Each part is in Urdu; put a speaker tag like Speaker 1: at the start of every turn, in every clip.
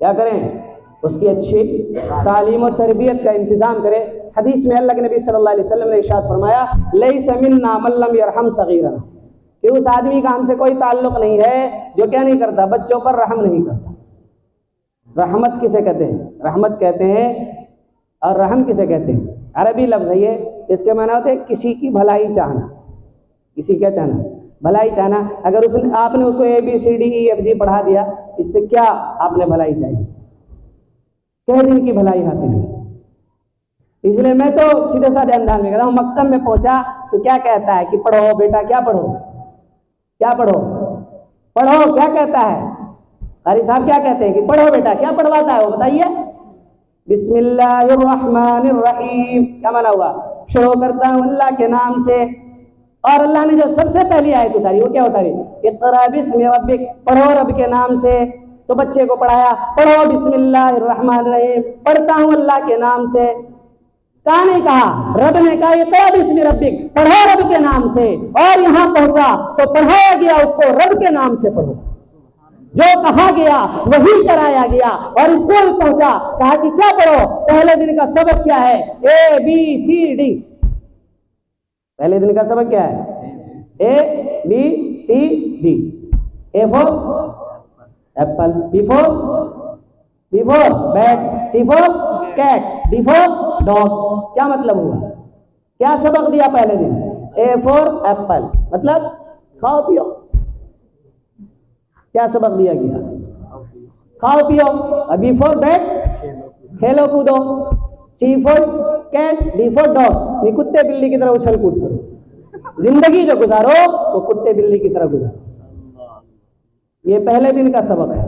Speaker 1: کیا کریں؟ اس کی اچھی تعلیم و تربیت کا انتظام کریں۔ حدیث میں اللہ کے نبی صلی اللہ علیہ وسلم نے ارشاد فرمایا لیس منا من لم یرحم صغیرنا، کہ اس آدمی کا ہم سے کوئی تعلق نہیں ہے جو کیا نہیں کرتا، بچوں پر رحم نہیں کرتا۔ رحمت کسے کہتے ہیں؟ رحمت کہتے ہیں اور رحم کسے کہتے ہیں؟ عربی لفظ ہے یہ، اس کے معنی ہوتے ہیں کسی کی بھلائی چاہنا، کسی کیا چاہنا؟ بھلائی چاہنا۔ اگر آپ نے اس کو ABCDEFG پڑھا دیا، اس سے کیا آپ نے بھلائی چاہی؟ کہہ دن کی بھلائی حاصل ہوئی۔ اس لیے میں تو سیدھے سادھے انداز میں کہتا ہوں، مکتب میں پہنچا تو کیا کہتا ہے کہ پڑھو بیٹا، کیا پڑھو؟ کیا پڑھو؟ پڑھو کیا کہتا ہے؟ قاری صاحب کیا کہتے ہیں کہ پڑھو بیٹا، کیا پڑھواتا ہے وہ بتائیے؟ بسم اللہ الرحمن الرحیم، کیا مانا ہوا؟ شروع کرتا ہوں اللہ کے نام سے۔ اور اللہ نے جو سب سے پہلی آیت اتاری وہ کیا اتاری؟ اقرا بسم ربک، پڑھو رب کے نام سے۔ تو بچے کو پڑھایا پڑھو بسم اللہ الرحمن الرحیم، پڑھتا ہوں اللہ کے نام سے۔ کہاں نہیں کہا؟ رب نے کہا اقرا بسم ربک، پڑھو رب کے نام سے۔ اور یہاں پہنچا تو پڑھایا گیا اس کو رب کے نام سے پڑھو، جو کہا گیا وہی کرایا گیا۔ اور اسکول پہنچا کہا کہ کیا پڑھو؟ پہلے دن کا سبق کیا ہے؟ ABCD۔ پہلے دن کا سبق کیا ہے؟ ABCD۔ A for apple, B for bat, C for cat, D for dog۔ کیا مطلب ہوا؟ کیا سبق دیا پہلے دن؟ A for apple مطلب کھاؤ پیو۔ کیا سبق دیا گیا؟ کھاؤ پیو۔ B for bat کھیلو کودو، C for cat, D for dog کتے بلی کی طرح اچھل کود کرو، زندگی جو گزارو وہ کتے بلی کی طرح گزارو۔ یہ پہلے دن کا سبق ہے۔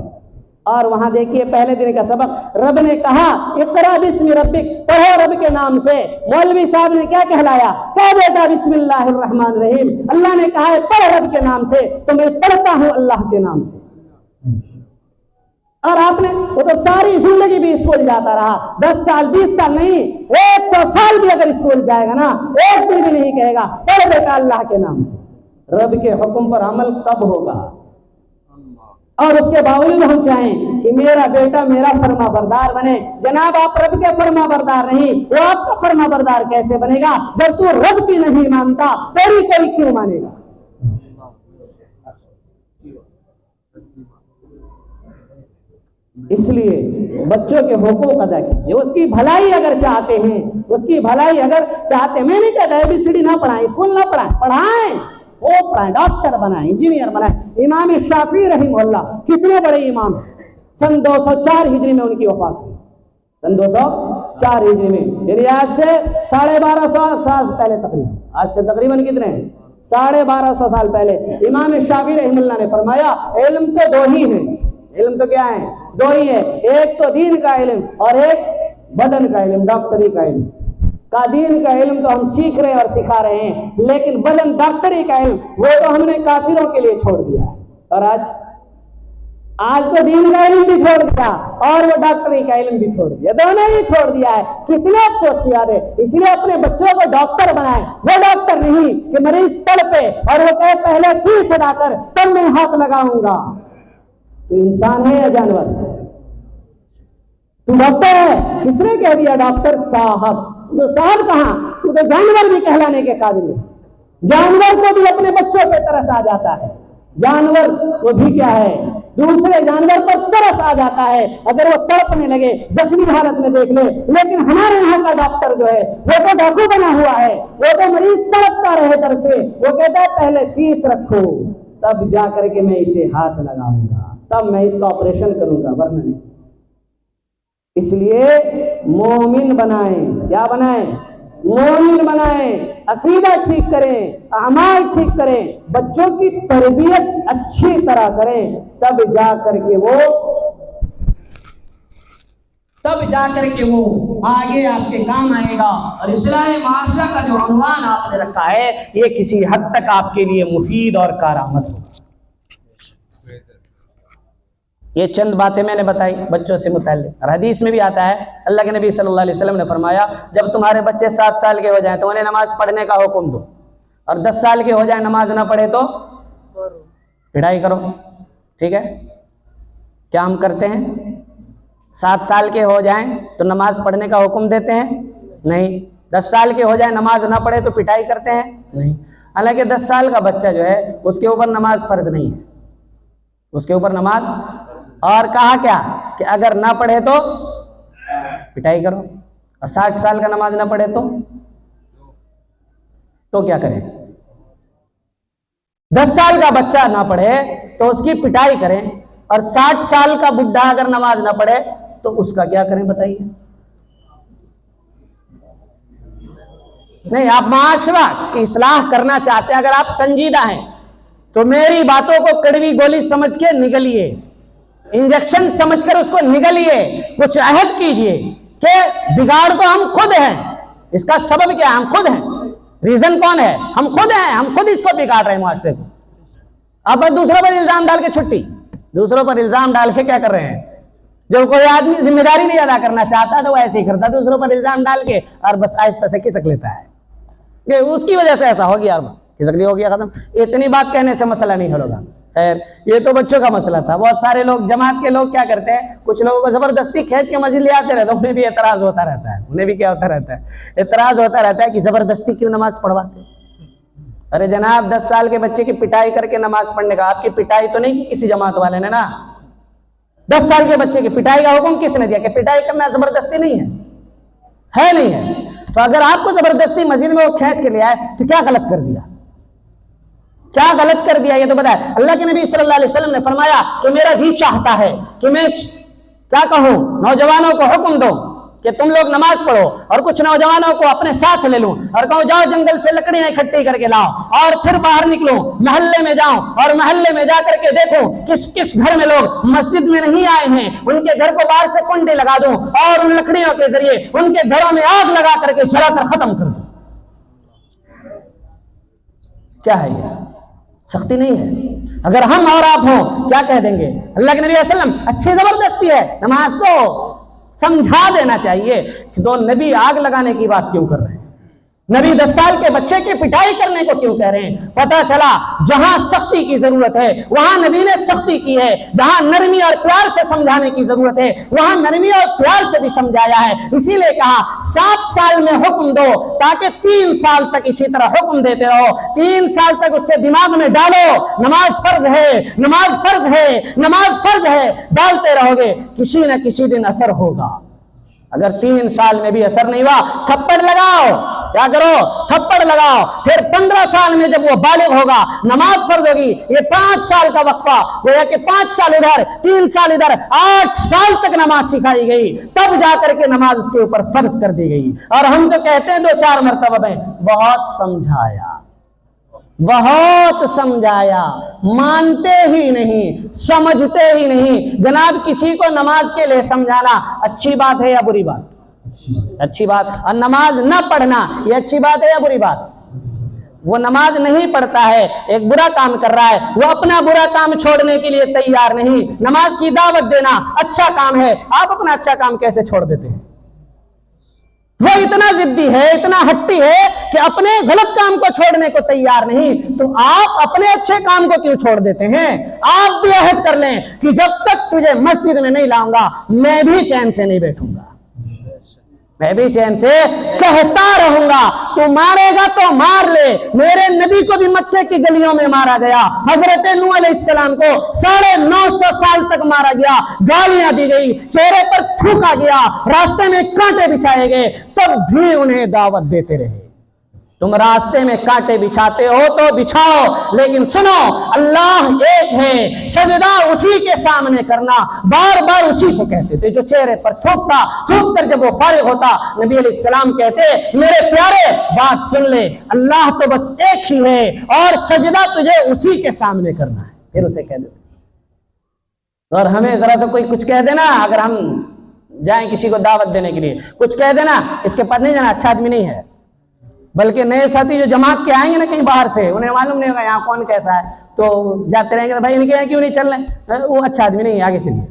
Speaker 1: اور وہاں دیکھیے پہلے دن کا سبق رب نے کہا اقرا بسم ربک، پڑھو رب کے نام سے۔ مولوی صاحب نے کیا کہلایا؟ کیا بیٹا بسم اللہ الرحمن الرحیم، اللہ نے کہا ہے پڑھ رب کے نام سے، تو میں پڑھتا ہوں اللہ کے نام سے۔ اور آپ نے وہ تو ساری زندگی بھی اسکول جاتا رہا، 10 سال 20 سال نہیں، 100 سال بھی اگر اسکول جائے گا نا، ایک دن بھی نہیں کہے گا پڑھ بیٹا اللہ کے نام سے۔ رب کے حکم پر عمل کب ہوگا؟ اور اس کے باوجود ہم چاہیں کہ میرا بیٹا میرا فرما بردار بنے۔ جناب آپ رب کے فرما بردار نہیں، وہ آپ کا فرما بردار کیسے بنے گا جب تو رب کی نہیں مانتا؟ تیری کوئی کیوں مانے گا؟ اس لیے بچوں کے حقوق ادا کیجیے، اس کی بھلائی اگر چاہتے ہیں، اس کی بھلائی اگر چاہتے ہیں، میں نہیں کہتا ABCD نہ پڑھائیں، اسکول نہ پڑھائیں، پڑھائیں، وہ پڑھائیں، ڈاکٹر بنائیں، انجینئر بنائیں۔ امام شافعی رحمہ اللہ کتنے بڑے امام، سن 204 ہجری میں ان کی وفات ہوئی، سن 204 ہجری میں، یعنی آج سے 1250 سال پہلے تقریباً، آج سے تقریباً کتنے ہیں؟ 1250 سال پہلے امام شافعی رحمہ اللہ نے فرمایا علم تو دو ہی ہیں، علم تو کیا ہے؟ دو ہی ہے، ایک تو دین کا علم اور ایک بدن کا علم، ڈاکٹری کا علم۔ کا دین کا علم تو ہم سیکھ رہے اور سکھا رہے ہیں، لیکن بدن ڈاکٹری کا علم وہ تو ہم نے کافروں کے لیے چھوڑ دیا ہے۔ اور آج تو دین کا علم بھی چھوڑ دیا اور وہ ڈاکٹری کا علم بھی چھوڑ دیا، دونوں ہی چھوڑ دیا ہے۔ کتنے افسوس کی بات ہے۔ اس لیے اپنے بچوں کو ڈاکٹر بنائیں، وہ ڈاکٹر نہیں کہ مریض تڑپے اور وہ کہے پہلے فیس ادا کر تب میں ہاتھ لگاؤں گا۔ تو انسان ہے یا جانور؟ تو ڈاکٹر ہے، کس نے کہہ دیا ڈاکٹر صاحب؟ تو صاحب کہاں، تو جانور بھی کہلانے کے قابل ہے۔ جانور کو بھی اپنے بچوں پہ ترس آ جاتا ہے، جانور کو بھی کیا ہے، دوسرے جانور پر ترس آ جاتا ہے اگر وہ تڑپنے لگے، زخمی حالت میں دیکھ لے۔ لیکن ہمارے یہاں کا ڈاکٹر جو ہے وہ تو ڈاکو بنا ہوا ہے، وہ تو مریض تڑپتا رہے در سے، وہ کہتا ہے پہلے فیس رکھو تب جا کر کے میں اسے ہاتھ لگاؤں گا، تب میں اس کا آپریشن کروں گا، ورنہ نہیں۔ اس لیے مومن بنائیں، کیا بنائیں؟ مومن بنائیں، عقیدہ ٹھیک کریں، اعمال ٹھیک کریں، بچوں کی تربیت اچھی طرح کریں، تب جا کر کے وہ آگے آپ کے کام آئے گا۔ اور اصلاح معاشرہ کا جو عنوان آپ نے رکھا ہے یہ کسی حد تک آپ کے لیے مفید اور کارآمد ہوگا۔ یہ چند باتیں میں نے بتائی بچوں سے متعلق، اور حدیث میں بھی آتا ہے اللہ کے نبی صلی اللہ علیہ وسلم نے فرمایا جب تمہارے بچے 7 سال کے ہو جائیں تو انہیں نماز پڑھنے کا حکم دو، اور 10 سال کے ہو جائیں نماز نہ پڑھے تو پڑھائی کرو۔ ٹھیک ہے؟ کیا ہم کرتے ہیں؟ 7 سال کے ہو جائیں تو نماز پڑھنے کا حکم دیتے ہیں؟ نہیں۔ 10 سال کے ہو جائیں نماز نہ پڑھے تو پٹائی کرتے ہیں؟ نہیں۔ حالانکہ 10 سال کا بچہ جو ہے اس کے اوپر نماز فرض نہیں ہے، اس کے اوپر نماز، اور کہا کیا کہ اگر نہ پڑھے تو پٹائی کرو، اور 60 سال کا نماز نہ پڑھے تو کیا کریں؟ 10 سال کا بچہ نہ پڑھے تو اس کی پٹائی کریں، اور 60 سال کا بڈھا اگر نماز نہ پڑھے تو اس کا کیا کریں بتائیے؟ نہیں، آپ معاشرہ کی اصلاح کرنا چاہتے ہیں، اگر آپ سنجیدہ ہیں تو میری باتوں کو کڑوی گولی سمجھ کے نگلیے، انجیکشن سمجھ کر اس کو نگلیے، کچھ عہد کیجئے کہ بگاڑ تو ہم خود ہیں، اس کا سبب کیا ہے؟ ہم خود ہیں، ریزن کون ہے؟ ہم خود ہیں، ہم خود اس کو بگاڑ رہے ہیں معاشرے کو۔ اب دوسروں پر الزام ڈال کے چھٹی، دوسروں پر الزام ڈال کے کیا کر رہے ہیں؟ جب کوئی آدمی ذمہ داری نہیں ادا کرنا چاہتا تو وہ ایسے ہی کرتا، دوسروں پر الزام ڈال کے اور بس آہستہ سے کھسک لیتا ہے کہ اس کی وجہ سے ایسا ہو گیا، کھسک لیا، ہو گیا، ختم۔ اتنی بات کہنے سے مسئلہ نہیں حل ہوگا۔ خیر، یہ تو بچوں کا مسئلہ تھا۔ بہت سارے لوگ، جماعت کے لوگ کیا کرتے ہیں، کچھ لوگوں کو زبردستی کھینچ کے مسجد لے آتے رہتے ہیں، انہیں بھی اعتراض ہوتا رہتا ہے، انہیں بھی کیا ہوتا رہتا ہے؟ اعتراض ہوتا رہتا ہے کہ زبردستی کیوں نماز پڑھواتے ہیں؟ ارے جناب، 10 سال کے بچے کی پٹائی کر کے نماز پڑھنے کا، آپ کی پٹائی تو نہیں کی کسی جماعت والے نے نا؟ 10 سال کے بچے کی پٹائی کا حکم کس نے دیا؟ کہ پٹائی کرنا زبردستی نہیں ہے نہیں ہے؟ تو اگر آپ کو زبردستی مسجد میں وہ کھینچ کے لے آئے تو کیا غلط کر دیا؟ کیا غلط کر دیا یہ تو بتائے۔ اللہ کے نبی صلی اللہ علیہ وسلم نے فرمایا کہ میرا جی چاہتا ہے کہ میں کیا کہوں، نوجوانوں کو حکم دو کہ تم لوگ نماز پڑھو، اور کچھ نوجوانوں کو اپنے ساتھ لے لوں اور کہوں جاؤ جنگل سے لکڑیاں اکٹھی کر کے لاؤ، اور پھر باہر نکلو، محلے میں جاؤں اور محلے میں جا کر کے دیکھو کس کس گھر میں لوگ مسجد میں نہیں آئے ہیں، ان کے گھر کو باہر سے کنڈی لگا دوں اور ان لکڑیوں کے ذریعے ان کے گھروں میں آگ لگا کر کے جلا کر ختم کر دوں۔ کیا ہے یہ؟ سختی نہیں ہے؟ اگر ہم اور آپ ہوں کیا کہہ دیں گے؟ اللہ کے نبی صلی اللہ علیہ وسلم اچھی زبردستی ہے، نماز تو سمجھا دینا چاہیے کہ دو نبی آگ لگانے کی بات کیوں کر رہے ہیں؟ نبی 10 سال کے بچے کی پٹائی کرنے کو کیوں کہہ رہے ہیں؟ پتہ چلا جہاں سختی کی ضرورت ہے وہاں نبی نے سختی کی ہے، جہاں نرمی اور پیار سے سمجھانے کی ضرورت ہے وہاں نرمی اور پیار سے بھی سمجھایا ہے۔ اسی لیے کہا 7 سال میں حکم دو، تاکہ 3 سال تک اسی طرح حکم دیتے رہو، 3 سال تک اس کے دماغ میں ڈالو نماز فرض ہے، نماز فرض ہے، نماز فرض ہے، ڈالتے رہو گے، کسی نہ کسی دن اثر ہوگا۔ اگر 3 سال میں بھی اثر نہیں ہوا، تھپڑ لگاؤ، کیا کرو؟ تھپڑ لگاؤ، پھر 15 سال میں جب وہ بالغ ہوگا نماز فرض ہوگی۔ یہ 5 سال کا وقفہ گویا کہ 5 سال ادھر 3 سال ادھر 8 سال تک نماز سکھائی گئی، تب جا کر کے نماز اس کے اوپر فرض کر دی گئی۔ اور ہم تو کہتے ہیں 2-4 مرتبہ میں بہت سمجھایا، بہت سمجھایا، مانتے ہی نہیں، سمجھتے ہی نہیں۔ جناب کسی کو نماز کے لیے سمجھانا اچھی بات ہے یا بری بات؟ اچھی بات۔ اور نماز نہ پڑھنا یہ اچھی بات ہے یا بری بات؟ وہ نماز نہیں پڑھتا ہے، ایک برا کام کر رہا ہے، وہ اپنا برا کام چھوڑنے کے لیے تیار نہیں۔ نماز کی دعوت دینا اچھا کام ہے، آپ اپنا اچھا کام کیسے چھوڑ دیتے ہیں؟ وہ اتنا ضدی ہے، اتنا ہٹی ہے کہ اپنے غلط کام کو چھوڑنے کو تیار نہیں، تو آپ اپنے اچھے کام کو کیوں چھوڑ دیتے ہیں؟ آپ بھی عہد کر لیں کہ جب تک تجھے مسجد میں نہیں لاؤں گا میں بھی چین سے نہیں بیٹھوں گا، میں بھی چین سے کہتا رہوں گا، تو مارے گا تو مار لے۔ میرے نبی کو بھی مکے کی گلیوں میں مارا گیا، حضرت نوح علیہ السلام کو 950 سال تک مارا گیا، گالیاں دی گئی، چہرے پر تھوکا گیا، راستے میں کانٹے بچھائے گئے، تب بھی انہیں دعوت دیتے رہے۔ تم راستے میں کانٹے بچھاتے ہو تو بچھاؤ، لیکن سنو اللہ ایک ہے، سجدہ اسی کے سامنے کرنا۔ بار بار اسی کو کہتے تھے جو چہرے پر تھوکتا، تھوک کر جب وہ فارغ ہوتا نبی علیہ السلام کہتے میرے پیارے بات سن لے، اللہ تو بس ایک ہی ہے اور سجدہ تجھے اسی کے سامنے کرنا ہے، پھر اسے کہہ دیتے۔ اور ہمیں ذرا سا کوئی کچھ کہہ دینا، اگر ہم جائیں کسی کو دعوت دینے کے لیے کچھ کہہ دینا، اس کے پاس نہیں جانا، اچھا آدمی نہیں ہے۔ بلکہ نئے ساتھی جو جماعت کے آئیں گے نا کہیں باہر سے، انہیں معلوم نہیں ہوگا یہاں کون کیسا ہے، تو جاتے رہیں گے بھائی ان کے یہاں کیوں نہیں چل رہے، وہ اچھا آدمی نہیں ہے، آگے چلیے۔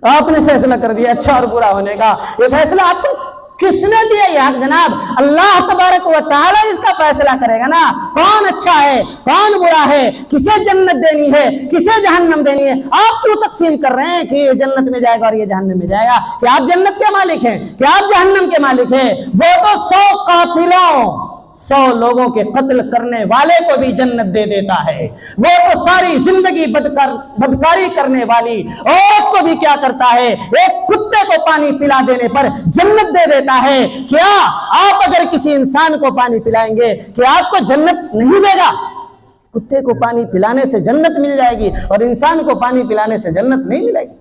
Speaker 1: آپ نے فیصلہ کر دیا اچھا اور برا ہونے کا، یہ فیصلہ آپ کو کس نے دیا یہ حق جناب؟ اللہ تبارک و تعالی اس کا فیصلہ کرے گا نا، کون اچھا ہے کون برا ہے، کسے جنت دینی ہے کسے جہنم دینی ہے۔ آپ کیوں تقسیم کر رہے ہیں کہ یہ جنت میں جائے گا اور یہ جہنم میں جائے گا؟ کیا آپ جنت کے مالک ہیں؟ کیا آپ جہنم کے مالک ہیں؟ وہ تو 100 قاتلوں 100 لوگوں کے قتل کرنے والے کو بھی جنت دے دیتا ہے، وہ تو ساری زندگی بدکاری کرنے والی عورت کو بھی کیا کرتا ہے، ایک کتے کو پانی پلا دینے پر جنت دے دیتا ہے۔ کیا آپ اگر کسی انسان کو پانی پلائیں گے کیا آپ کو جنت نہیں دے گا؟ کتے کو پانی پلانے سے جنت مل جائے گی اور انسان کو پانی پلانے سے جنت نہیں ملے گی۔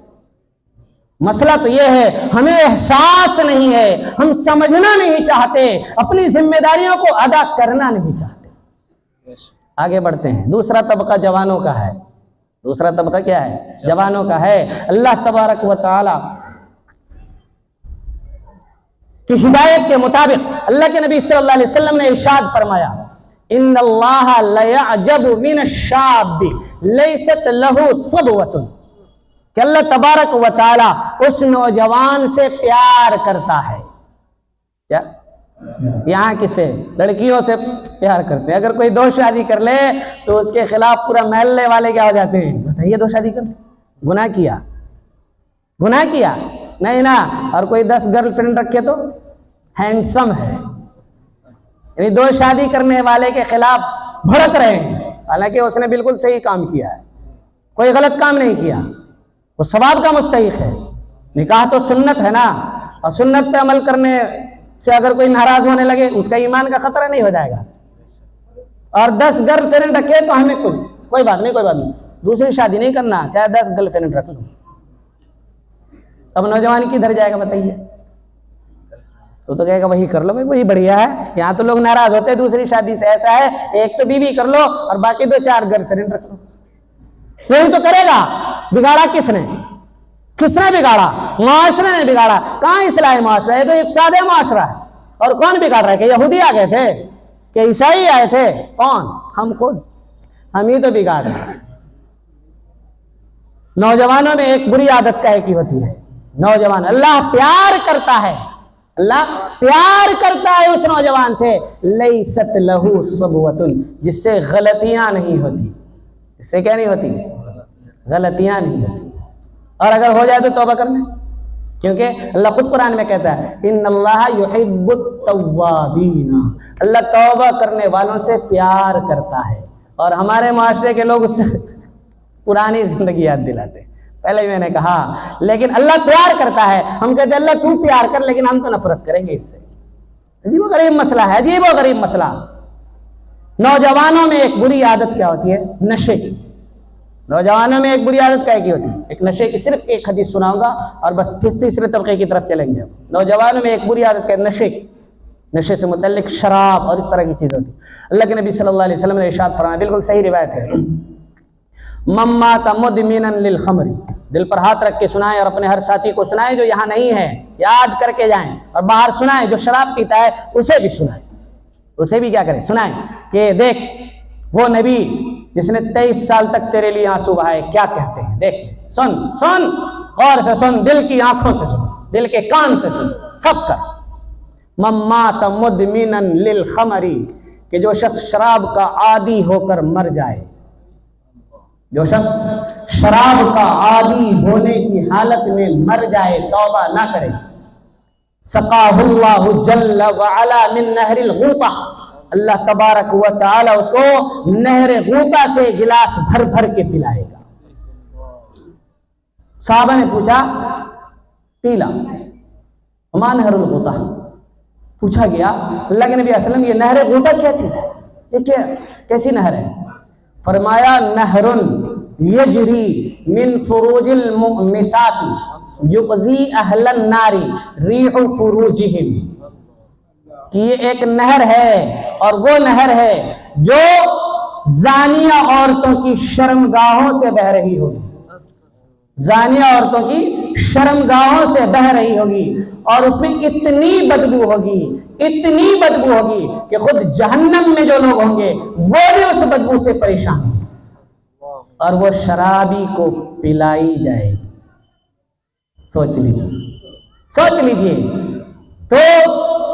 Speaker 1: مسئلہ تو یہ ہے ہمیں احساس نہیں ہے، ہم سمجھنا نہیں چاہتے، اپنی ذمہ داریوں کو ادا کرنا نہیں چاہتے۔ آگے بڑھتے ہیں۔ دوسرا طبقہ جوانوں کا ہے۔ دوسرا طبقہ کیا ہے؟ جوانوں کا ہے۔ اللہ تبارک و تعالی کی ہدایت کے مطابق اللہ کے نبی صلی اللہ علیہ وسلم نے ارشاد فرمایا، ان اللہ لیعجب من الشاب لیست لہ صبوۃ، کہ اللہ تبارک و تعالی اس نوجوان سے پیار کرتا ہے۔ کیا یہاں کسے؟ لڑکیوں سے پیار کرتے ہیں۔ اگر کوئی 2 شادی کر لے تو اس کے خلاف پورا محلے والے کیا ہو جاتے ہیں، بتائیے 2 شادی کر لے، گناہ کیا، گناہ کیا نہیں نا۔ اور کوئی 10 گرل فرینڈ رکھے تو ہینڈسم ہے، یعنی 2 شادی کرنے والے کے خلاف بھڑک رہے ہیں، حالانکہ اس نے بالکل صحیح کام کیا ہے، کوئی غلط کام نہیں کیا، وہ ثواب کا مستحق ہے۔ نکاح تو سنت ہے نا، اور سنت پہ عمل کرنے سے اگر کوئی ناراض ہونے لگے اس کا ایمان کا خطرہ نہیں ہو جائے گا۔ اور 10 گرل فرینڈ رکھے تو ہمیں کوئی بات نہیں، کوئی بات نہیں، دوسری شادی نہیں کرنا، چاہے 10 گرل فرینڈ رکھ لو۔ اب نوجوان کدھر جائے گا بتائیے؟ تو کہے گا وہی کر لو بھائی، وہی بڑھیا ہے۔ یہاں تو لوگ ناراض ہوتے ہیں دوسری شادی سے، ایسا ہے ایک تو بیوی کر لو اور باقی 2-4 گرل فرینڈ رکھ لو۔ یہی تو کرے گا۔ بگاڑا کس نے؟ کس نے بگاڑا؟ معاشرے نے بگاڑا۔ کہاں اصلاح معاشرہ ہے؟ تو افساد معاشرہ ہے۔ اور کون بگاڑ رہا ہے؟ کہ یہودی آ گئے تھے، کہ عیسائی آئے تھے؟ کون؟ ہم خود، ہم ہی تو بگاڑ رہے ہیں۔ نوجوانوں میں ایک بری عادت کا کی ہوتی ہے، نوجوان اللہ پیار کرتا ہے، اللہ پیار کرتا ہے اس نوجوان سے، لیست لہو صبوۃ، جس سے غلطیاں نہیں ہوتی۔ اس سے کیا نہیں ہوتی؟ غلطیاں نہیں ہوتی۔ اور اگر ہو جائے تو توبہ کر لیں، کیونکہ اللہ خود قرآن میں کہتا ہے ان اللہ یحب التوابین، اللہ توبہ کرنے والوں سے پیار کرتا ہے۔ اور ہمارے معاشرے کے لوگ اس سے پرانی زندگی یاد دلاتے ہیں۔ پہلے میں نے کہا لیکن اللہ پیار کرتا ہے، ہم کہتے ہیں اللہ تو پیار کر، لیکن ہم تو نفرت کریں گے اس سے۔ عجیب و غریب مسئلہ ہے، عجیب و غریب مسئلہ۔ نوجوانوں میں ایک بری عادت کیا ہوتی ہے؟ نشے کی۔ نوجوانوں میں ایک بری عادت کیا کی ہوتی ہے؟ ایک نشے کی۔ صرف ایک حدیث سناؤں گا اور بس پھر تیسرے طبقے کی طرف چلیں گے۔ نوجوانوں میں ایک بری عادت کیا ہے؟ نشے کی۔ نشے سے متعلق شراب اور اس طرح کی چیزیں ہوتی ہیں۔ اللہ کے نبی صلی اللہ علیہ وسلم نے ارشاد فرمایا، بالکل صحیح روایت ہے، من مات مدمنا للخمر، دل پر ہاتھ رکھ کے سنائیں اور اپنے ہر ساتھی کو سنائیں جو یہاں نہیں ہے، یاد کر کے جائیں، اور باہر سنائیں جو شراب پیتا ہے اسے بھی سنائیں، اسے بھی کیا کریں؟ سنائیں کہ دیکھ وہ نبی جس نے 23 سال تک تیرے لیے آنسو بہائے کیا کہتے ہیں، دیکھ سن سن، غور سے سن، دل کی آنکھوں سے سن، دل کے کان سے سن، سب کر۔ من مات مدمنا للخمر، کہ جو شخص شراب کا عادی ہو کر مر جائے، جو شخص شراب کا عادی ہونے کی حالت میں مر جائے، توبہ نہ کرے، سقاہ اللہ جل وعلا من نہر الغوطہ، اللہ تبارک و تعالی اس کو نہر غوطہ سے گلاس بھر بھر کے پلائے گا۔ صحابہ نے پوچھا پیلا، وما نہر الغوطہ، پوچھا گیا اللہ کے نبی صلی اللہ علیہ وسلم یہ نہر غوطہ کیا چیز ہے، یہ کیسی نہر ہے؟ فرمایا نہر یجری من فروج المؤمسات یقضی اہل النار ریح فروجہم، کہ یہ ایک نہر ہے اور وہ نہر ہے جو زانیہ عورتوں کی شرمگاہوں سے بہہ رہی ہوگی، زانیہ عورتوں کی شرمگاہوں سے بہہ رہی ہوگی، اور اس میں اتنی بدبو ہوگی، اتنی بدبو ہوگی کہ خود جہنم میں جو لوگ ہوں گے وہ بھی اس بدبو سے پریشان ہوں گے، اور وہ شرابی کو پلائی جائے گی۔ سوچ لیجیے، سوچ لیجیے، تو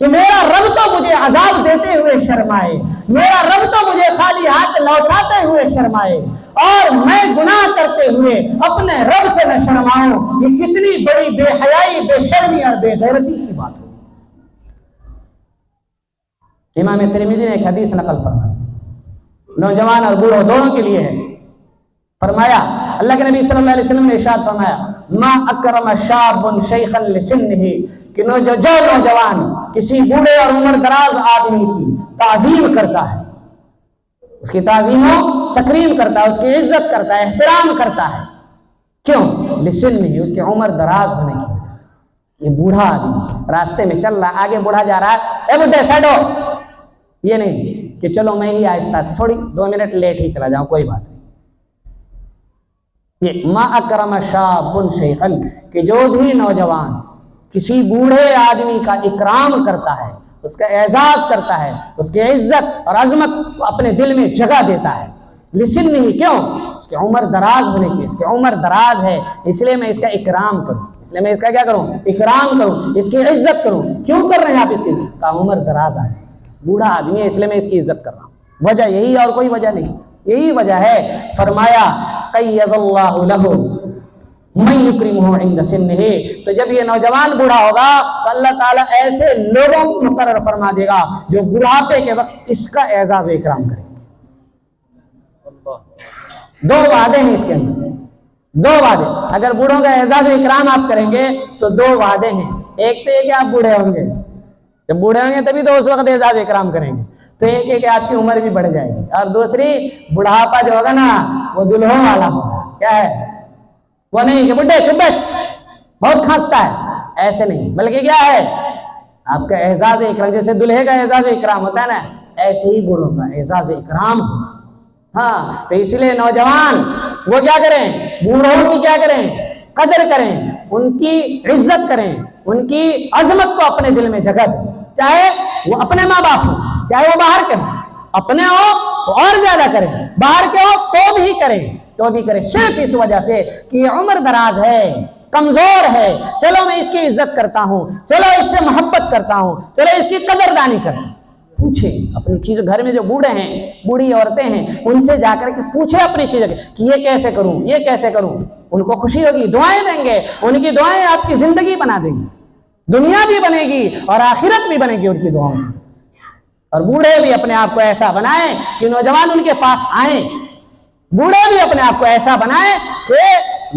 Speaker 1: کہ میرا رب تو مجھے عذاب دیتے ہوئے شرمائے، میرا رب تو مجھے خالی ہاتھ لوٹاتے ہوئے شرمائے، اور میں گناہ کرتے ہوئے اپنے رب سے نہ شرماؤں، یہ کتنی بڑی بے حیائی، بے شرمی اور بے غیرتی کی بات ہے۔ امام ترمذی نے ایک حدیث نقل فرمائی، نوجوان اور بوڑھوں دونوں کے لیے ہے۔ فرمایا، اللہ کے نبی صلی اللہ علیہ وسلم نے ارشاد فرمایا، ما اکرم شاب شیخا لسنہ، کہ جو نوجوان کسی بوڑھے اور عمر دراز آدمی کی تعظیم کرتا ہے، اس کی تعظیم و تکریم کرتا ہے، اس کی عزت کرتا ہے، احترام کرتا ہے، کیوں؟ لسنہ، اس کی عمر دراز ہونے کی وجہ سے۔ یہ بوڑھا آدمی راستے میں چل رہا، آگے بوڑھا جا رہا ہے، اے بڈھے سائڈ ہو، یہ نہیں کہ چلو میں ہی آہستہ تھوڑی 2 منٹ لیٹ ہی چلا جاؤں، کوئی بات نہیں۔ یہ ما اکرم شاب شیخا، کہ جو بھی نوجوان کسی بوڑھے آدمی کا اکرام کرتا ہے، اس کا اعزاز کرتا ہے، اس کی عزت اور عظمت کو اپنے دل میں جگہ دیتا ہے، لسن نہیں، کیوں؟ اس کی عمر دراز ہونے کی، اس کی عمر دراز ہے اس لیے میں اس کا اکرام کروں، اس لیے میں اس کا کیا کروں؟ اکرام کروں، اس کی عزت کروں۔ کیوں کر رہے ہیں آپ اس کی؟ کا عمر دراز ہے، بوڑھا آدمی ہے اس لیے میں اس کی عزت کر رہا ہوں، وجہ یہی اور کوئی وجہ نہیں، یہی وجہ ہے۔ فرمایا قید اللہ لہ من یکرمہ عند سنہ، تو جب یہ نوجوان بوڑھا ہوگا تو اللہ تعالیٰ ایسے لوگوں کو مقرر فرما دے گا جو بڑھاپے کے وقت اس کا اعزاز و اکرام کریں گے۔ 2 وعدے ہیں اس کے اندر، 2 وعدے، اگر بوڑھوں کا اعزاز و اکرام آپ کریں گے تو 2 وعدے ہیں۔ ایک تو یہ کہ آپ بوڑھے ہوں گے، جب بوڑھے ہوں گے تبھی تو اس وقت اعزاز و اکرام کریں گے، تو ایک ہے کہ آپ کی عمر بھی بڑھ جائے گی، اور دوسری بڑھاپا جو ہوگا نا وہ دلہوں والا ہوگا۔ کیا ہے وہ؟ نہیں کہ بڈھے چپ بیٹھ بہت کھانستا ہے، ایسے نہیں، بلکہ کیا ہے آپ کا اعزاز اکرام، جیسے دلہے کا اعزاز اکرام ہوتا ہے نا، ایسے ہی بوڑھوں کا اعزاز اکرام ہوگا۔ ہاں، تو اس لیے نوجوان وہ کیا کریں؟ بوڑھوں کی کیا کریں؟ قدر کریں، ان کی عزت کریں، ان کی عظمت کو اپنے دل میں جگہ دیں، چاہے وہ اپنے ماں باپ ہوں، چاہے وہ باہر کے ہوں، اپنے ہو تو اور زیادہ کریں، باہر کے ہو تو بھی کریں، تو بھی کریں، صرف اس وجہ سے کہ یہ عمر دراز ہے، کمزور ہے، چلو میں اس کی عزت کرتا ہوں، چلو اس سے محبت کرتا ہوں، چلو اس کی قدردانی کرتا ہوں۔ پوچھیں اپنی چیزیں، گھر میں جو بوڑھے ہیں، بوڑھی عورتیں ہیں، ان سے جا کر کے پوچھیں اپنی چیزیں کہ یہ کیسے کروں، یہ کیسے کروں، ان کو خوشی ہوگی، دعائیں دیں گے، ان کی دعائیں آپ کی زندگی بنا دیں گی، دنیا بھی بنے گی اور آخرت بھی بنے گی ان کی دعاؤں سے۔ اور بوڑھے بھی اپنے آپ کو ایسا بنائیں کہ نوجوان ان کے پاس آئیں، بوڑھے بھی اپنے آپ کو ایسا بنائیں کہ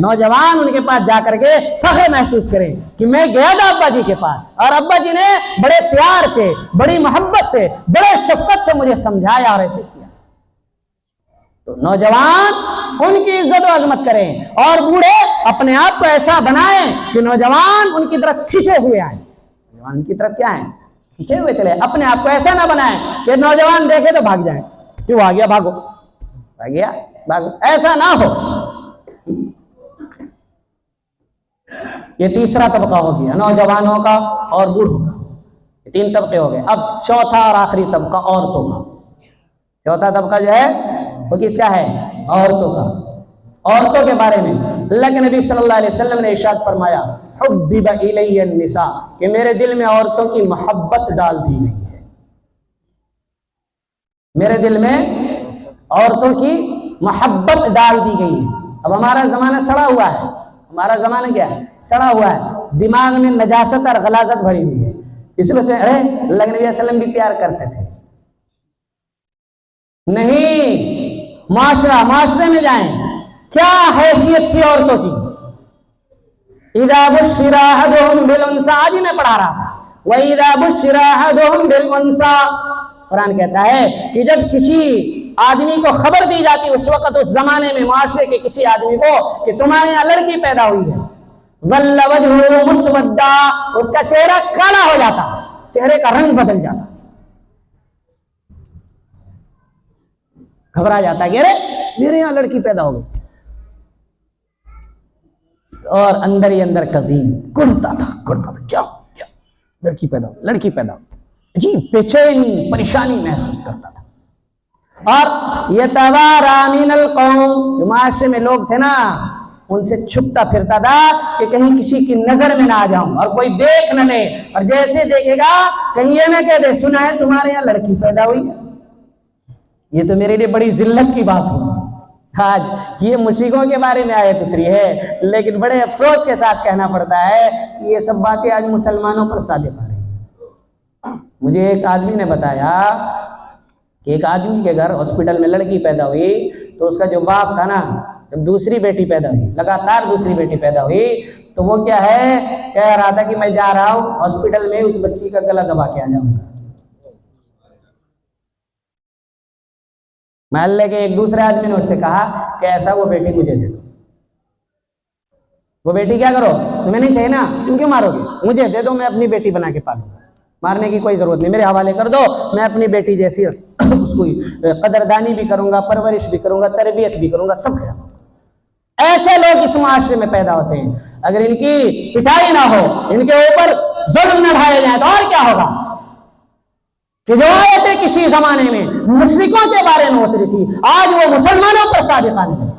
Speaker 1: نوجوان ان کے پاس جا کر کے فخر محسوس کریں کہ میں گیا تھا ابا جی کے پاس، اور ابا جی نے بڑے پیار سے، بڑی محبت سے، بڑے شفقت سے مجھے سمجھایا اور ایسے کیا۔ تو نوجوان ان کی عزت و عظمت کریں، اور بوڑھے اپنے آپ کو ایسا بنائیں کہ نوجوان ان کی طرف کھنچے ہوئے آئیں، نوجوان ان کی طرف کیا ہیں؟ کھنچے ہوئے چلے۔ اپنے آپ کو ایسا نہ بنائیں کہ نوجوان دیکھے تو بھاگ جائیں، کیوں آ گیا بھاگو، آ گیا بھاگو، ایسا نہ ہو۔ یہ تیسرا طبقہ ہو گیا نوجوانوں کا اور بوڑھوں کا، یہ 3 طبقے ہو گئے۔ اب چوتھا اور آخری طبقہ عورتوں کا۔ چوتھا طبقہ جو ہے وہ کس کا ہے؟ عورتوں کا۔ عورتوں کے بارے میں اللہ کے نبی صلی اللہ علیہ وسلم نے ارشاد فرمایا، حبب الی النساء، کہ میرے دل میں عورتوں کی محبت ڈال دی گئی ہے، میرے دل میں عورتوں کی محبت ڈال دی گئی ہے۔ اب ہمارا زمانہ سڑا ہوا ہے، ہمارا زمانہ کیا ہے؟ سڑا ہوا ہے، دماغ میں نجاست اور غلاظت بھری ہوئی ہے، اس وجہ سے ارے اللہ کے نبی علیہ السلام بھی پیار کرتے تھے۔ نہیں، معاشرے میں جائیں، کیا حیثیت تھی عورتوں کی؟ اذا بشر احدهم بالانثى، آج ہی میں پڑھا رہا تھا، واذا بشر احدهم بالانثى، قرآن کہتا ہے کہ جب کسی آدمی کو خبر دی جاتی اس وقت، اس زمانے میں معاشرے کے کسی آدمی کو کہ تمہارے یہاں لڑکی پیدا ہوئی ہے، ظل وجهه مسودا، اس کا چہرہ کالا ہو جاتا، چہرے کا رنگ بدل جاتا، گھبرا جاتا کہ میرے یہاں لڑکی پیدا ہو گئی، اور اندر ہی اندر قزیم کڑتا تھا کیا لڑکی پیدا ہو، لڑکی پیدا ہو، عجیب بےچینی پریشانی محسوس کرتا تھا۔ اور یتوارا من القوم، جو معاشرے میں لوگ تھے نا ان سے چھپتا پھرتا تھا کہ کہیں کسی کی نظر میں نہ آ جاؤں اور کوئی دیکھ نہ لے، اور جیسے دیکھے گا کہیں یہ نہ کہہ دے سنا ہے تمہارے یہاں لڑکی پیدا ہوئی ہے۔ یہ تو میرے لیے بڑی ذلت کی بات ہوئی۔ آج یہ مشرکوں کے بارے میں آیت اتری ہے، لیکن بڑے افسوس کے ساتھ کہنا پڑتا ہے کہ یہ سب باتیں آج مسلمانوں پر صادق آ رہی ہیں۔ مجھے ایک آدمی نے بتایا کہ ایک آدمی کے گھر ہاسپٹل میں لڑکی پیدا ہوئی تو اس کا جو باپ تھا نا، جب دوسری بیٹی پیدا ہوئی، لگاتار دوسری بیٹی پیدا ہوئی، تو وہ کیا ہے کہہ رہا تھا کہ میں جا رہا ہوں ہاسپٹل میں اس بچی کا گلا دبا کے آ جاؤں گا۔ محلے کے ایک دوسرے آدمی نے اس سے کہا کہ ایسا وہ بیٹی مجھے دے دو۔ وہ بیٹی کیا کرو، تمہیں نہیں چاہیے نا، تم کیوں مارو گے، مجھے دے دو، میں اپنی بیٹی بنا کے پالوں گا، مارنے کی کوئی ضرورت نہیں، میرے حوالے کر دو، میں اپنی بیٹی جیسی اس کو قدردانی بھی کروں گا، پرورش بھی کروں گا، تربیت بھی کروں گا، سب خیال۔ ایسے لوگ اس معاشرے میں پیدا ہوتے ہیں۔ اگر ان کی پٹائی نہ ہو، ان کے اوپر ظلم نہ ڈھائے جائیں تو اور کیا ہوگا کہ جو آیتیں کسی زمانے میں مشرکوں کے بارے میں اتری تھی آج وہ مسلمانوں پر صادق آنے لگی۔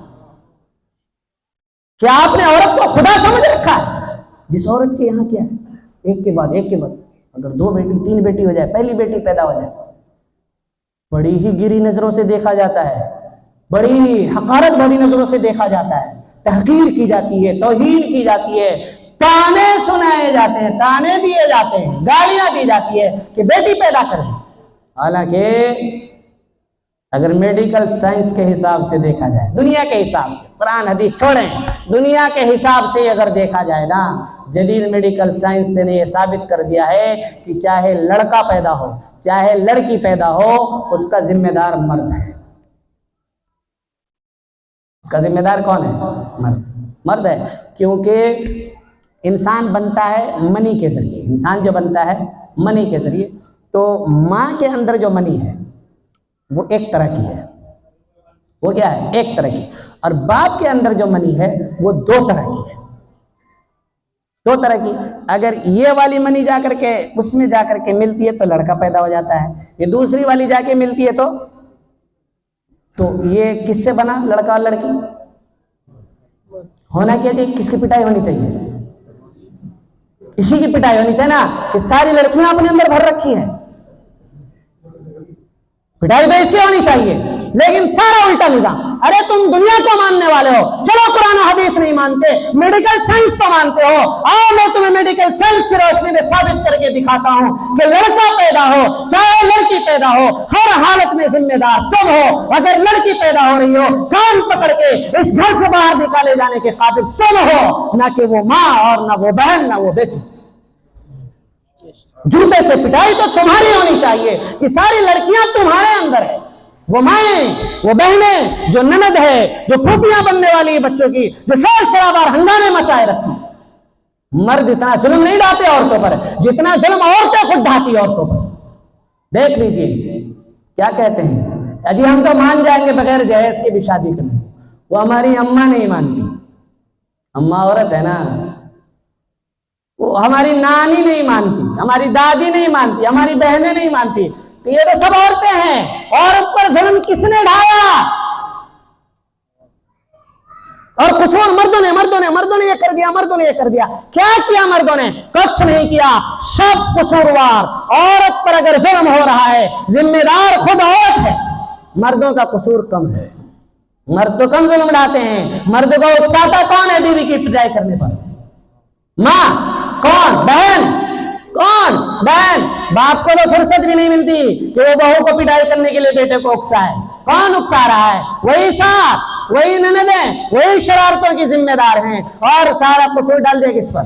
Speaker 1: کیا آپ نے عورت کو خدا سمجھ رکھا ہے؟ جس عورت کے یہاں کیا ہے، ایک کے بعد اگر 2 بیٹی 3 بیٹی ہو جائے، پہلی بیٹی پیدا ہو جائے، بڑی ہی گری نظروں سے دیکھا جاتا ہے، بڑی حقارت بھری نظروں سے دیکھا جاتا ہے، تحقیر کی جاتی ہے، توہین کی جاتی ہے، تانے سنائے جاتے ہیں، تانے دیے جاتے ہیں، گالیاں دی جاتی ہے کہ بیٹی پیدا کریں۔ حالانکہ اگر میڈیکل سائنس کے حساب سے دیکھا جائے، دنیا کے حساب سے، قرآن حدیث چھوڑیں، دنیا کے حساب سے اگر دیکھا جائے نا، جدید میڈیکل سائنس نے یہ ثابت کر دیا ہے کہ چاہے لڑکا پیدا ہو چاہے لڑکی پیدا ہو، اس کا ذمہ دار مرد ہے۔ اس کا ذمہ دار کون ہے؟ مرد ہے، کیونکہ انسان بنتا ہے منی کے ذریعے، انسان جو بنتا ہے منی کے ذریعے، تو ماں کے اندر جو منی ہے وہ ایک طرح کی ہے، وہ کیا ہے؟ ایک طرح کی، اور باپ کے اندر جو منی ہے وہ 2 طرح کی ہے، 2 طرح کی۔ اگر یہ والی منی جا کر کے اس میں جا کر کے ملتی ہے تو لڑکا پیدا ہو جاتا ہے، یہ دوسری والی جا کے ملتی ہے تو یہ کس سے بنا، لڑکا اور لڑکی؟ ہونا کیا چاہیے؟ کس کی پٹائی ہونی چاہیے؟ اسی کی پٹائی ہونی چاہیے نا، کہ ساری لڑکیاں اپنے اندر بھر رکھی ہیں، پٹائی تو اس کی ہونی چاہیے، لیکن سارا الٹا نظام۔ ارے تم دنیا کو ماننے والے ہو، چلو قرآن و حدیث نہیں مانتے، میڈیکل سائنس تو مانتے ہو، آؤ میں تمہیں میڈیکل سائنس کی روشنی میں ثابت کر کے دکھاتا ہوں کہ لڑکا پیدا ہو چاہے لڑکی پیدا ہو، ہر حالت میں ذمہ دار تم ہو۔ اگر لڑکی پیدا ہو رہی ہو، کان پکڑ کے اس گھر سے باہر نکالے جانے کے قابل تم ہو، نہ کہ وہ ماں اور نہ وہ بہن نہ وہ بیٹی۔ جوتے سے پٹائی تو تمہاری ہونی چاہیے کہ ساری لڑکیاں تمہارے اندر ہے، وہ مائیں، وہ بہنیں، جو نند ہے، جو پھوپھیاں بننے والی ہے بچوں کی، جو شور شرابہ اور ہنگامے مچائے رکھتی۔ مرد اتنا ظلم نہیں ڈھاتے عورتوں پر جتنا ظلم عورتیں خود ڈھاتی عورتوں پر۔ دیکھ لیجئے کیا کہتے ہیں، جی ہم تو مان جائیں گے بغیر جہیز کے بھی شادی کرنے، وہ ہماری اماں نہیں مانتی، اماں عورت ہے نا، وہ ہماری نانی نہیں مانتی، ہماری دادی نہیں مانتی، ہماری بہنیں نہیں مانتی، تو یہ تو سب عورتیں ہیں۔ عورت پر ظلم کس نے ڈھایا؟ اور قصور مردوں نے یہ کر دیا، مردوں نے یہ کر دیا۔ کیا کیا مردوں نے؟ کچھ نہیں کیا، سب قصوروار۔ عورت پر اگر ظلم ہو رہا ہے ذمہ دار خود عورت ہے، مردوں کا قصور کم ہے، مرد تو کم ظلم ڈھاتے ہیں۔ مرد کو اکساتا کون ہے بیوی کی پٹائی کرنے پر؟ ماں؟ کون؟ بہن؟ کون؟ بہن۔ باپ کو تو فرصت بھی نہیں ملتی کہ وہ بہو کو پٹائی کرنے کے لیے بیٹے کو اکسائے۔ کون اکسا رہا ہے؟ وہی ساس، وہی نندیں، وہی شرارتوں کی ذمہ دار ہیں، اور سارا قصور ڈال دیا کس پر؟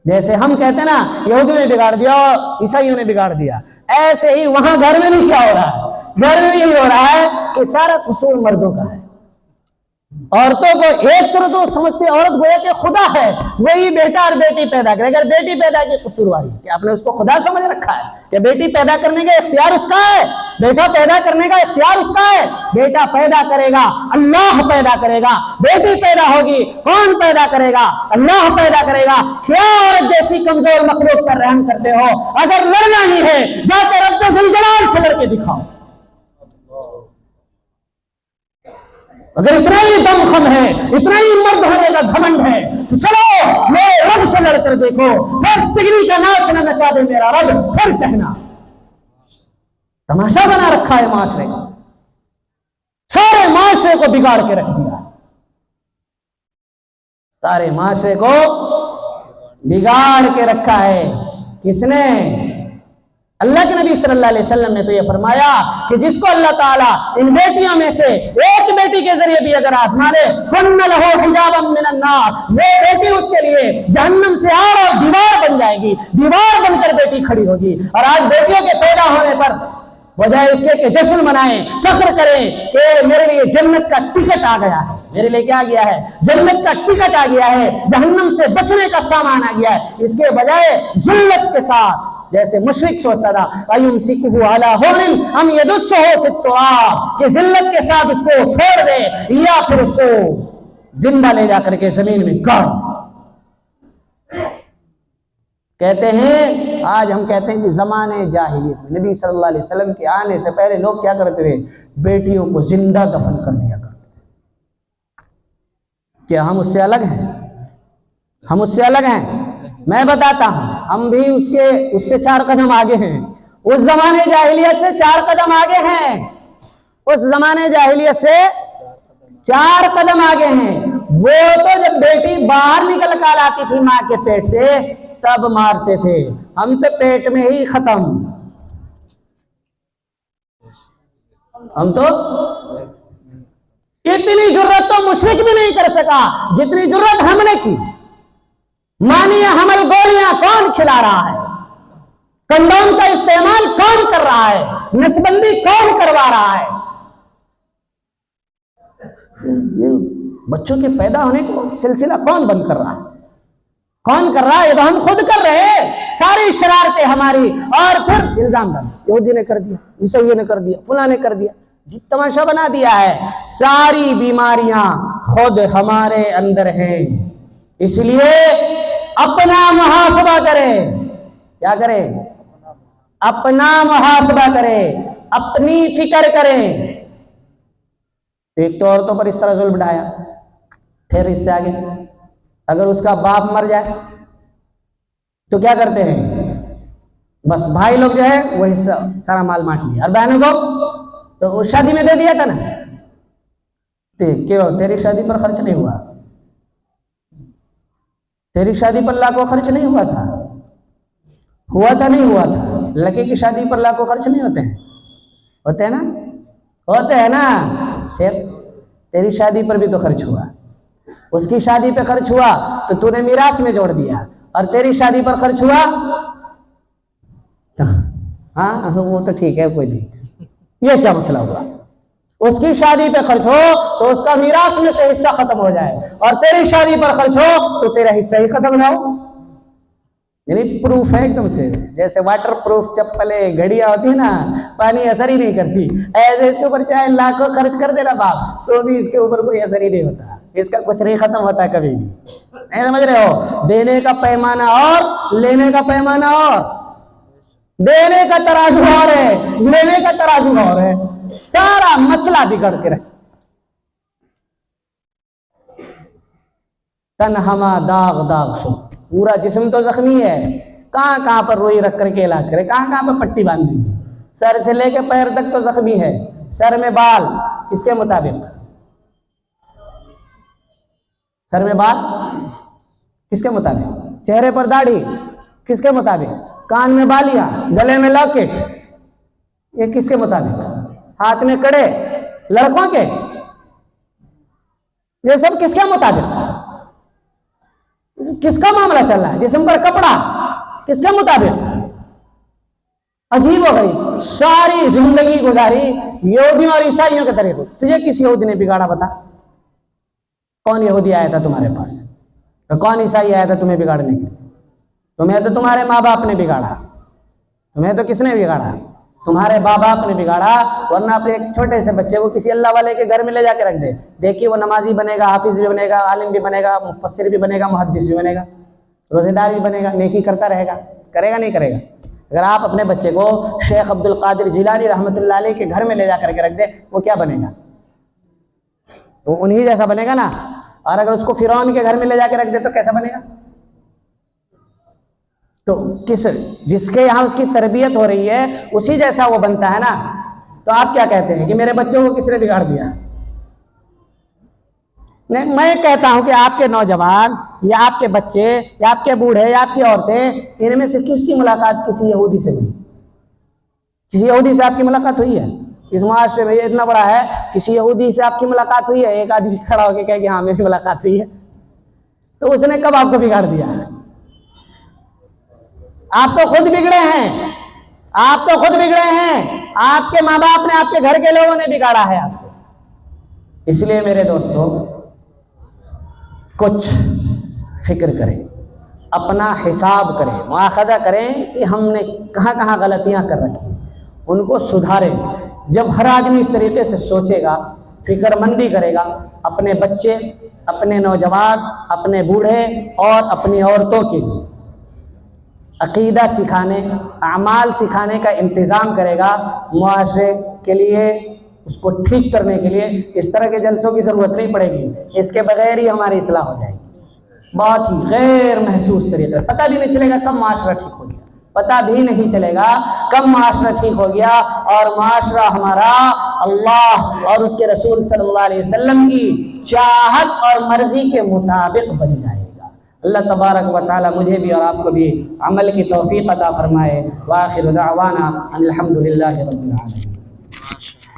Speaker 1: جیسے ہم کہتے ہیں نا یہودیوں نے بگاڑ دیا اور عیسائیوں نے بگاڑ دیا، ایسے ہی وہاں گھر میں بھی کیا ہو رہا ہے؟ گھر میں بھی یہی ہو رہا ہے کہ سارا قصور مردوں کا ہے۔ عورتوں کو ایک طرح تو سمجھتے عورت گویا کہ خدا ہے، وہی بیٹا اور بیٹی پیدا کرے۔ اگر بیٹی پیدا کی قصورواری، کہ آپ نے اس کو خدا سمجھ رکھا ہے کہ بیٹی پیدا کرنے کا اختیار اس کا ہے، بیٹا پیدا کرنے کا اختیار اس کا ہے۔ بیٹا پیدا کرے گا اللہ پیدا کرے گا، بیٹی پیدا ہوگی کون پیدا کرے گا؟ اللہ پیدا کرے گا۔ کیا عورت جیسی کمزور مخلوق پر رحم کرتے ہو؟ اگر لڑنا ہی ہے جا کر رب ذوالجلال سے لڑ کے دکھاؤ، اگر اتنا ہی دم خم ہے، اتنا ہی مرد ہونے کا گھمنڈ ہے تو چلو میرے رب سے لڑ کر دیکھو، پھر تگری کا ناچ نہ نچا دے میرا رب، پھر کہنا۔ تماشا بنا رکھا ہے معاشرے کا، سارے معاشرے کو بگاڑ کے رکھ دیا، سارے معاشرے کو بگاڑ کے رکھا ہے۔ کس نے؟ اللہ کے نبی صلی اللہ علیہ وسلم نے تو یہ فرمایا کہ جس کو اللہ تعالیٰ ان بیٹیوں میں سے ایک بیٹی کے ذریعے بھی اگر آزما دے، کن لہو حجابا من النار، وہ بیٹی اس کے لیے جہنم سے آڑ اور دیوار بن جائے گی، دیوار بن کر بیٹی کھڑی ہوگی۔ اور آج بیٹیوں کے پیدا ہونے پر بجائے اس کے کہ جشن منائیں، فخر کریں کہ میرے لیے جنت کا ٹکٹ آ گیا ہے، میرے لیے کیا گیا ہے؟ جنت کا ٹکٹ آ گیا ہے، جہنم سے بچنے کا سامان آ گیا ہے، اس کے بجائے ذلت کے ساتھ، جیسے مشرک سوچتا تھا ایمسکہ علی ہون ام یدسہ فی التراب، کہ ذلت کے ساتھ اس کو چھوڑ دے یا پھر اس کو زندہ لے جا کر کے زمین میں گاڑ۔ کہتے ہیں، آج ہم کہتے ہیں کہ زمانے جاہلیت میں نبی صلی اللہ علیہ وسلم کے آنے سے پہلے لوگ کیا کرتے تھے؟ بیٹیوں کو زندہ دفن کر دیا کرتے تھے۔ کیا ہم اس سے الگ ہیں؟ ہم اس سے الگ ہیں؟ میں بتاتا ہوں، ہم بھی اس سے 4 قدم آگے ہیں، اس زمانے جاہلیت سے 4 قدم آگے ہیں، اس زمانے جاہلیت سے 4 قدم آگے ہیں۔ وہ تو جب بیٹی باہر نکل کر آتی تھی ماں کے پیٹ سے تب مارتے تھے، ہم تو پیٹ میں ہی ختم، ہم تو اتنی جرت تو مشرک بھی نہیں کر سکا جتنی جرت ہم نے کی۔ مانی حمل گولیاں کون کھلا رہا ہے؟ کنڈوم کا استعمال کون کر رہا ہے؟ نسبندی کون کروا رہا ہے؟ یہ بچوں کے پیدا ہونے کو سلسلہ کون بند کر رہا ہے؟ کون کر رہا ہے؟ یہ تو ہم خود کر رہے ہیں، ساری شرارتیں ہماری، اور پھر الزام ڈال، یہودی نے کر دیا، عیسائی نے کر دیا، فلاں نے کر دیا، جی تماشا بنا دیا ہے۔ ساری بیماریاں خود ہمارے اندر ہیں، اس لیے اپنا محاسبہ کرے۔ کیا کرے؟ اپنا محاسبہ کرے، اپنی فکر کرے۔ ایک تو عورتوں پر اس طرح ظلم ڈھایا، پھر اس سے آگے اگر اس کا باپ مر جائے تو کیا کرتے ہیں؟ بس بھائی لوگ جو ہے وہ حصہ سارا مال بانٹ لیا، اور بہنوں کو تو اس شادی میں دے دیا تھا نا، کیوں؟ تیری شادی پر خرچ نہیں ہوا، تیری شادی پر لاکھوں خرچ نہیں ہوا تھا، ہوا تھا نہیں ہوا تھا؟ لڑکے کی شادی پر لاکھوں خرچ نہیں ہوتے ہیں؟ ہوتے ہیں نا؟ ہوتے ہیں نا؟ پھر تیری شادی پر بھی تو خرچ ہوا، اس کی شادی پہ خرچ ہوا تو تو نے میراث میں جوڑ دیا، اور تیری شادی پر خرچ ہوا، ہاں وہ تو ٹھیک ہے کوئی نہیں، یہ کیا مسئلہ ہوا؟ اس کی شادی پہ خرچ ہو تو اس کا میراث میں سے حصہ ختم ہو جائے، اور تیری شادی پر خرچ ہو تو تیرا حصہ ہی ختم نہ ہو۔ یعنی پروف ہے ایک دم سے، جیسے واٹر پروف چپلیں گھڑیاں ہوتی ہیں نا، پانی اثر ہی نہیں کرتی، ایسے اس کے اوپر چاہے لاکھوں خرچ کر دینا باپ تو بھی اس کے اوپر کوئی اثر ہی نہیں ہوتا، اس کا کچھ نہیں ختم ہوتا کبھی بھی۔ نہیں سمجھ رہے ہو؟ دینے کا پیمانہ اور لینے کا پیمانہ اور، دینے کا ترازو اور ہے، لینے کا ترازو اور ہے، سارا مسئلہ بگڑ کے رکھ۔ تنہما داغ داغ شو، پورا جسم تو زخمی ہے، کہاں کہاں پر روئی رکھ کر کے علاج کرے، کہاں کہاں پر پٹی باندھ دیں گے، سر سے لے کے پیر تک تو زخمی ہے۔ سر میں بال کس کے مطابق؟ سر میں بال کس کے مطابق؟ چہرے پر داڑھی کس کے مطابق؟ کان میں بالیاں، گلے میں لاکٹ، یہ کس کے مطابق؟ ہاتھ میں کڑے لڑکوں کے، یہ سب کس کے مطابق؟ کس کا معاملہ چل رہا ہے؟ جسم پر کپڑا کس کے مطابق؟ عجیب و غریب ساری زندگی گزاری یہودیوں اور عیسائیوں کے طریقے۔ تجھے کس یہودی نے بگاڑا بتا؟ کون یہودی آیا تھا تمہارے پاس؟ کون عیسائی آیا تھا تمہیں بگاڑنے کے لیے؟ تمہیں تو تمہارے ماں باپ نے بگاڑا، تمہیں تو کس نے بگاڑا؟ تمہارے ماں باپ نے بگاڑا، ورنہ اپنے ایک چھوٹے سے بچے کو کسی اللہ والے کے گھر میں لے جا کے رکھ دے، دیکھیے وہ نمازی بنے گا، حافظ بھی بنے گا، عالم بھی بنے گا، مفسر بھی بنے گا، محدث بھی بنے گا، روزے دار بھی بنے گا، نیکی کرتا رہے گا، کرے گا نہیں کرے گا؟ اگر آپ اپنے بچے کو شیخ عبد القادر جیلانی رحمۃ اللہ علیہ کے گھر میں لے جا کر کے رکھ دے، وہ کیا بنے گا؟ تو انہی جیسا بنے گا نا. اور اگر اس کو فرعون کے گھر میں لے جا کے رکھ دے تو کیسا بنے گا؟ تو جس کے یہاں اس کی تربیت ہو رہی ہے اسی جیسا وہ بنتا ہے نا. تو آپ کیا کہتے ہیں کہ میرے بچوں کو کس نے بگاڑ دیا؟ نہیں، میں کہتا ہوں کہ آپ کے نوجوان یا آپ کے بچے یا آپ کے بوڑھے یا آپ کی عورتیں، ان میں سے کس کی ملاقات کسی یہودی سے ہوئی؟ کسی یہودی سے آپ کی ملاقات ہوئی ہے؟ اس معاشرے میں یہ اتنا بڑا ہے، کسی یہودی سے آپ کی ملاقات ہوئی ہے؟ ایک آدمی کھڑا ہو کے کہے کہ ہاں میری ملاقات ہوئی ہے. تو اس نے کب آپ کو بگاڑ دیا؟ آپ تو خود بگڑے ہیں، آپ تو خود بگڑے ہیں. آپ کے ماں باپ نے، آپ کے گھر کے لوگوں نے بگاڑا ہے آپ کو. اس لیے میرے دوستو کچھ فکر کریں، اپنا حساب کریں، مواخذہ کریں کہ ہم نے کہاں کہاں غلطیاں کر رکھی ہیں، ان کو سدھاریں. جب ہر آدمی اس طریقے سے سوچے گا، فکر مندی کرے گا، اپنے بچے، اپنے نوجوان، اپنے بوڑھے اور اپنی عورتوں کے لیے عقیدہ سکھانے، اعمال سکھانے کا انتظام کرے گا، معاشرے کے لیے اس کو ٹھیک کرنے کے لیے اس طرح کے جلسوں کی ضرورت نہیں پڑے گی. اس کے بغیر ہی ہماری اصلاح ہو جائے گی. بہت ہی غیر محسوس طریقے، پتہ بھی نہیں چلے گا کب معاشرہ ٹھیک ہو گیا، پتہ بھی نہیں چلے گا کب معاشرہ ٹھیک ہو گیا اور معاشرہ ہمارا اللہ اور اس کے رسول صلی اللہ علیہ وسلم کی چاہت اور مرضی کے مطابق بن جائے گا. اللہ تبارک و تعالی مجھے بھی اور آپ کو بھی عمل کی توفیق عطا فرمائے. وآخر دعوانا الحمدللہ رب العالمین.